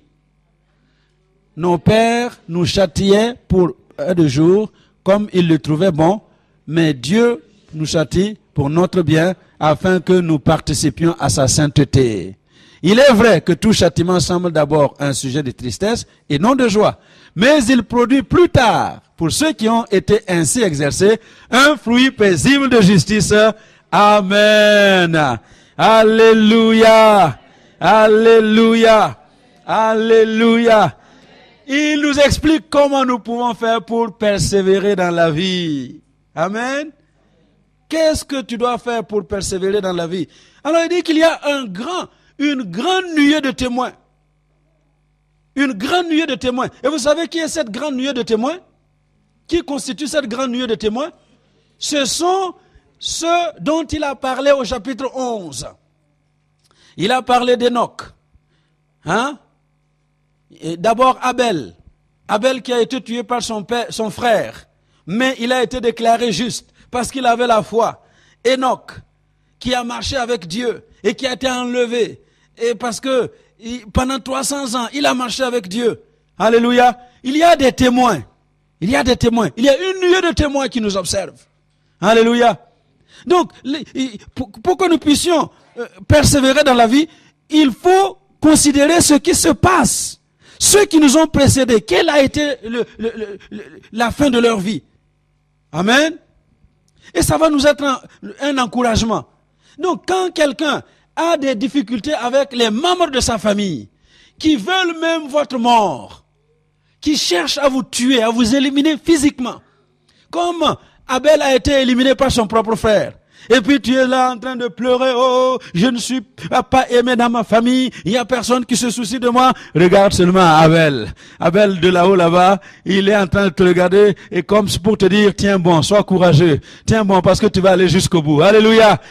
Nos pères nous châtiaient pour un de jour, comme ils le trouvaient bon, mais Dieu nous châtie pour notre bien, afin que nous participions à sa sainteté. Il est vrai que tout châtiment semble d'abord un sujet de tristesse et non de joie, mais il produit plus tard, pour ceux qui ont été ainsi exercés, un fruit paisible de justice. Amen. Alléluia. Alléluia. Alléluia. Il nous explique comment nous pouvons faire pour persévérer dans la vie. Amen. Qu'est-ce que tu dois faire pour persévérer dans la vie? Alors il dit qu'il y a une grande nuée de témoins. Une grande nuée de témoins. Et vous savez qui est cette grande nuée de témoins? Qui constitue cette grande nuée de témoins? Ce sont ceux dont il a parlé au chapitre 11. Il a parlé d'Enoch. D'abord Abel. Abel qui a été tué par son frère. Mais il a été déclaré juste parce qu'il avait la foi. Enoch, qui a marché avec Dieu et qui a été enlevé. Et parce que pendant 300 ans, il a marché avec Dieu. Alléluia. Il y a des témoins. Il y a des témoins. Il y a une nuée de témoins qui nous observent. Alléluia. Donc, pour que nous puissions persévérer dans la vie, il faut considérer ce qui se passe. Ceux qui nous ont précédés, quelle a été la fin de leur vie? Amen. Et ça va nous être un encouragement. Donc, quand quelqu'un a des difficultés avec les membres de sa famille, qui veulent même votre mort, qui cherchent à vous tuer, à vous éliminer physiquement, comme Abel a été éliminé par son propre frère, et puis tu es là en train de pleurer, oh, je ne suis pas aimé dans ma famille, il n'y a personne qui se soucie de moi. Regarde seulement Abel. Abel de là-haut, là-bas, il est en train de te regarder, et comme pour te dire, tiens bon, sois courageux, tiens bon, parce que tu vas aller jusqu'au bout. Alléluia.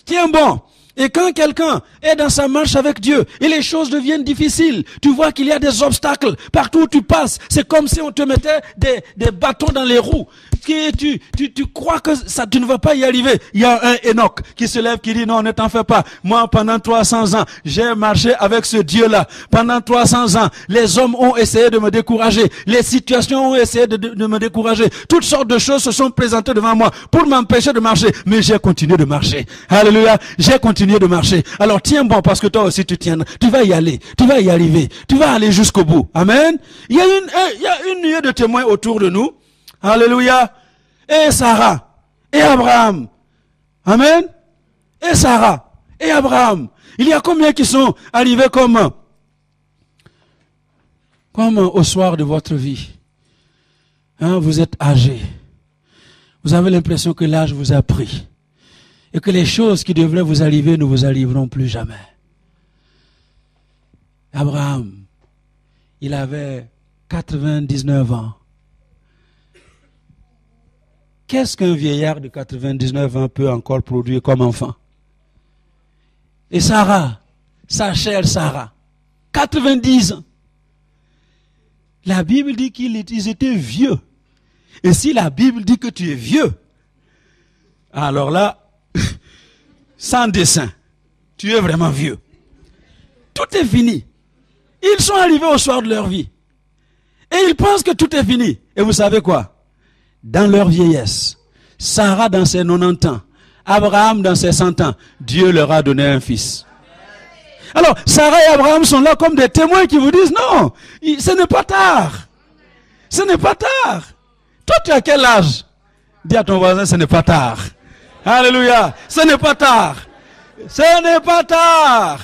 Tiens bon. Et quand quelqu'un est dans sa marche avec Dieu et les choses deviennent difficiles, tu vois qu'il y a des obstacles partout où tu passes. C'est comme si on te mettait des bâtons dans les roues. Tu crois que ça, tu ne vas pas y arriver. Il y a un Enoch qui se lève, qui dit non, ne t'en fais pas. Moi, pendant 300 ans, j'ai marché avec ce Dieu-là. Pendant 300 ans, les hommes ont essayé de me décourager. Les situations ont essayé de me décourager. Toutes sortes de choses se sont présentées devant moi pour m'empêcher de marcher. Mais j'ai continué de marcher. Alléluia. J'ai continué de marcher. Alors tiens bon, parce que toi aussi tu tiens. Tu vas y aller. Tu vas y arriver. Tu vas aller jusqu'au bout. Amen. Il y a une nuée de témoins autour de nous. Alléluia. Et Sarah. Et Abraham. Amen. Et Sarah. Et Abraham. Il y a combien qui sont arrivés comme au soir de votre vie. Hein, vous êtes âgé. Vous avez l'impression que l'âge vous a pris. Et que les choses qui devraient vous arriver ne vous arriveront plus jamais. Abraham, il avait 99 ans. Qu'est-ce qu'un vieillard de 99 ans peut encore produire comme enfant? Et Sarah, sa chère Sarah, 90 ans. La Bible dit qu'ils étaient vieux. Et si la Bible dit que tu es vieux, alors là, sans dessein, tu es vraiment vieux. Tout est fini. Ils sont arrivés au soir de leur vie. Et ils pensent que tout est fini. Et vous savez quoi? Dans leur vieillesse, Sarah dans ses 90 ans, Abraham dans ses 100 ans, Dieu leur a donné un fils. Alors, Sarah et Abraham sont là comme des témoins qui vous disent, non, ce n'est pas tard. Ce n'est pas tard. Toi, tu as quel âge? Dis à ton voisin, ce n'est pas tard. Alléluia. Ce n'est pas tard. Ce n'est pas tard.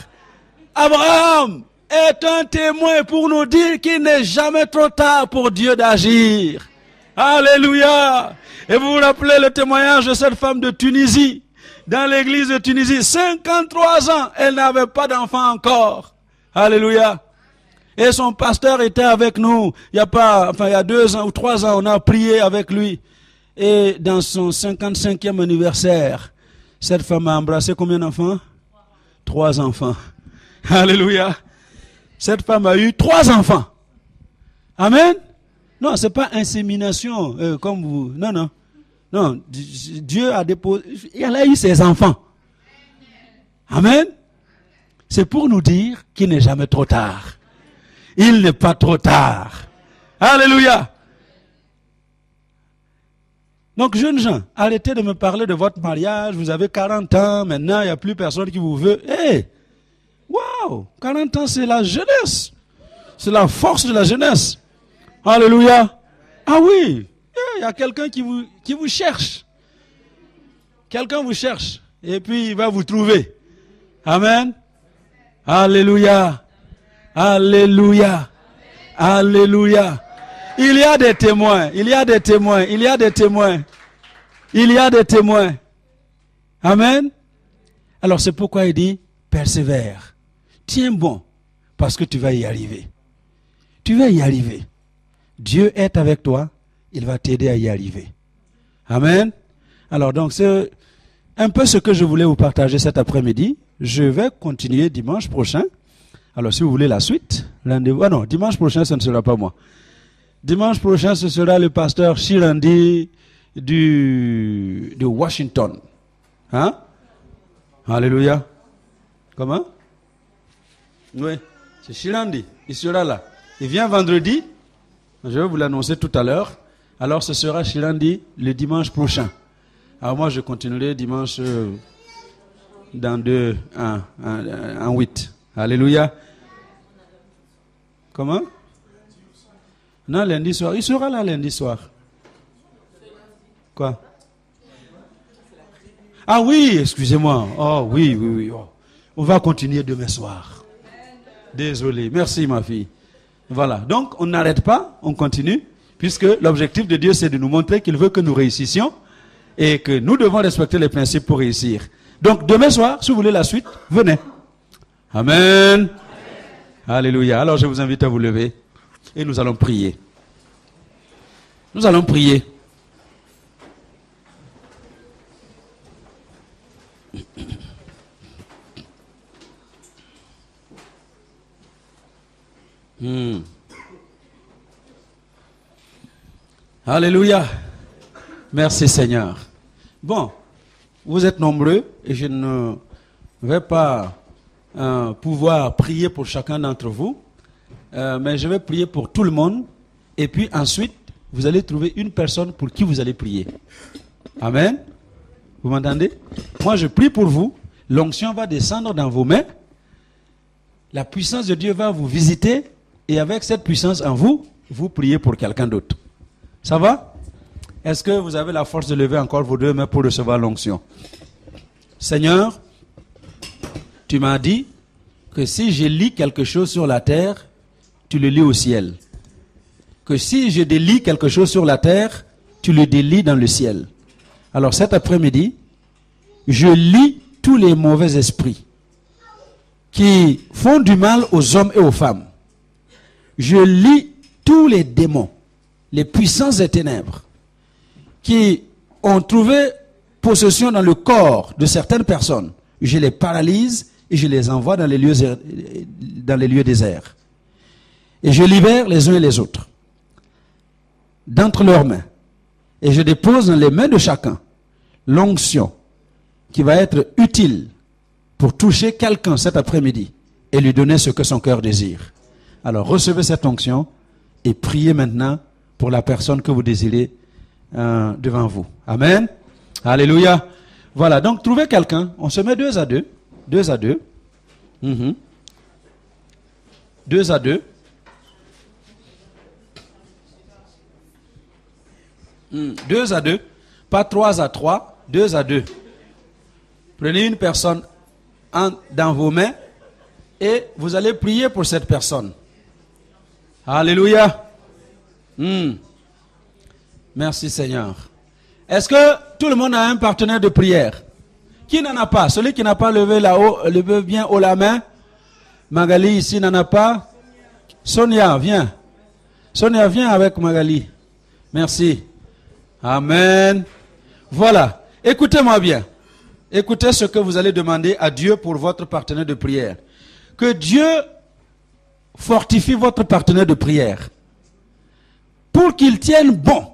Abraham est un témoin pour nous dire qu'il n'est jamais trop tard pour Dieu d'agir. Alléluia. Et vous vous rappelez le témoignage de cette femme de Tunisie, dans l'église de Tunisie, 53 ans, elle n'avait pas d'enfant encore. Alléluia. Et son pasteur était avec nous, il y a 2 ans ou 3 ans, on a prié avec lui. Et dans son 55e anniversaire, cette femme a embrassé combien d'enfants? 3 enfants. Alléluia. Cette femme a eu 3 enfants. Amen. Non, c'est pas insémination comme vous. Non, non. Non, Dieu a déposé, elle a eu ses enfants. Amen. C'est pour nous dire qu'il n'est jamais trop tard. Il n'est pas trop tard. Alléluia. Donc, jeunes gens, arrêtez de me parler de votre mariage. Vous avez 40 ans, maintenant, il n'y a plus personne qui vous veut. Hé! Waouh! 40 ans, c'est la jeunesse. C'est la force de la jeunesse. Alléluia. Ah oui! Il y a quelqu'un qui vous cherche. Quelqu'un vous cherche. Et puis, il va vous trouver. Amen. Alléluia. Alléluia. Alléluia. Il y a des témoins. Il y a des témoins. Il y a des témoins. Il y a des témoins. Amen. Alors, c'est pourquoi il dit, persévère. Tiens bon, parce que tu vas y arriver. Tu vas y arriver. Dieu est avec toi. Il va t'aider à y arriver. Amen. Alors donc c'est un peu ce que je voulais vous partager cet après-midi. Je vais continuer dimanche prochain. Alors si vous voulez la suite, rendez-vous. Ah non, dimanche prochain ce ne sera pas moi. Dimanche prochain ce sera le pasteur Shirandi de Washington. Hein? Alléluia. Comment? Oui, c'est Shirandi. Il sera là. Il vient vendredi. Je vais vous l'annoncer tout à l'heure. Alors ce sera Chirandi le dimanche prochain. Alors moi je continuerai dimanche dans 8. Alléluia. Comment? Non, lundi soir. Il sera là lundi soir. Quoi? Ah oui, excusez-moi. Oh oui, oui, oui. Oh. On va continuer demain soir. Désolé. Merci ma fille. Voilà. Donc on n'arrête pas, on continue, puisque l'objectif de Dieu c'est de nous montrer qu'il veut que nous réussissions et que nous devons respecter les principes pour réussir. Donc demain soir, si vous voulez la suite, venez. Amen. Alléluia. Alors je vous invite à vous lever et nous allons prier. Nous allons prier. Alléluia. Merci Seigneur. Bon, vous êtes nombreux et je ne vais pas pouvoir prier pour chacun d'entre vous, mais je vais prier pour tout le monde et puis ensuite vous allez trouver une personne pour qui vous allez prier. Amen. Vous m'entendez? Moi je prie pour vous, l'onction va descendre dans vos mains, la puissance de Dieu va vous visiter et avec cette puissance en vous, vous priez pour quelqu'un d'autre. Ça va? Est-ce que vous avez la force de lever encore vos deux mains pour recevoir l'onction? Seigneur, tu m'as dit que si je lis quelque chose sur la terre, tu le lis au ciel. Que si je délie quelque chose sur la terre, tu le délies dans le ciel. Alors cet après-midi, je lis tous les mauvais esprits qui font du mal aux hommes et aux femmes. Je lis tous les démons, les puissances des ténèbres qui ont trouvé possession dans le corps de certaines personnes. Je les paralyse et je les envoie dans les lieux déserts. Et je libère les uns et les autres d'entre leurs mains. Et je dépose dans les mains de chacun l'onction qui va être utile pour toucher quelqu'un cet après-midi et lui donner ce que son cœur désire. Alors recevez cette onction et priez maintenant pour la personne que vous désirez devant vous. Amen. Alléluia. Voilà, donc trouvez quelqu'un. On se met 2 à 2. 2 à 2. 2 à 2. 2 à 2. Pas 3 à 3. 2 à 2. Prenez une personne dans vos mains et vous allez prier pour cette personne. Alléluia. Merci Seigneur. Est-ce que tout le monde a un partenaire de prière? Qui n'en a pas? Celui qui n'a pas levé là-haut, levez bien haut la main. Magali ici n'en a pas. Sonia, viens. Sonia, viens avec Magali. Merci. Amen. Voilà. Écoutez-moi bien. Écoutez ce que vous allez demander à Dieu pour votre partenaire de prière. Que Dieu fortifie votre partenaire de prière pour qu'il tienne bon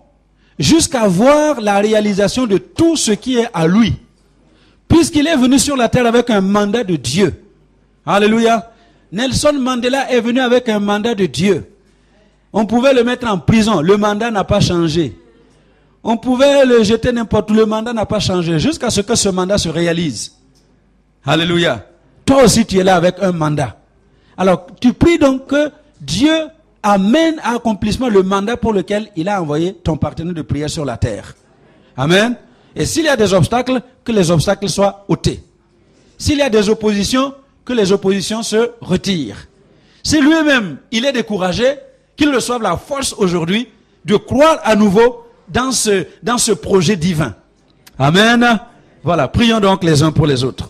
jusqu'à voir la réalisation de tout ce qui est à lui, puisqu'il est venu sur la terre avec un mandat de Dieu. Alléluia. Nelson Mandela est venu avec un mandat de Dieu. On pouvait le mettre en prison, le mandat n'a pas changé. On pouvait le jeter n'importe où, le mandat n'a pas changé, jusqu'à ce que ce mandat se réalise. Alléluia. Toi aussi tu es là avec un mandat. Alors tu pries donc que Dieu amène à accomplissement le mandat pour lequel il a envoyé ton partenaire de prière sur la terre. Amen. Et s'il y a des obstacles, que les obstacles soient ôtés. S'il y a des oppositions, que les oppositions se retirent. Si lui-même, il est découragé, qu'il reçoive la force aujourd'hui de croire à nouveau dans ce projet divin. Amen. Voilà, prions donc les uns pour les autres.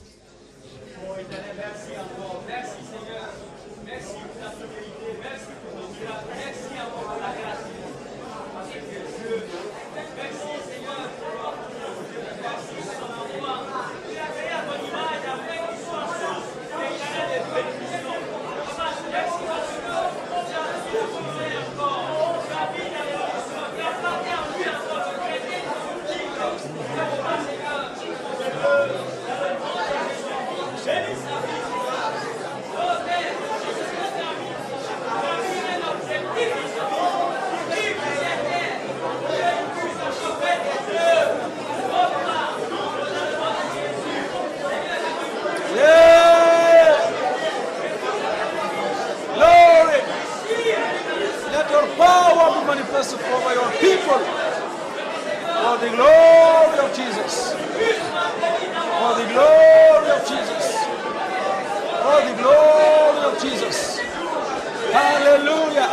Hallelujah.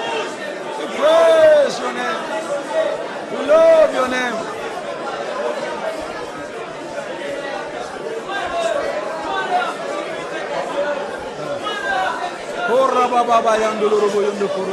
We praise your name. We love your name. Ora baba yandulu robo yandulu kuru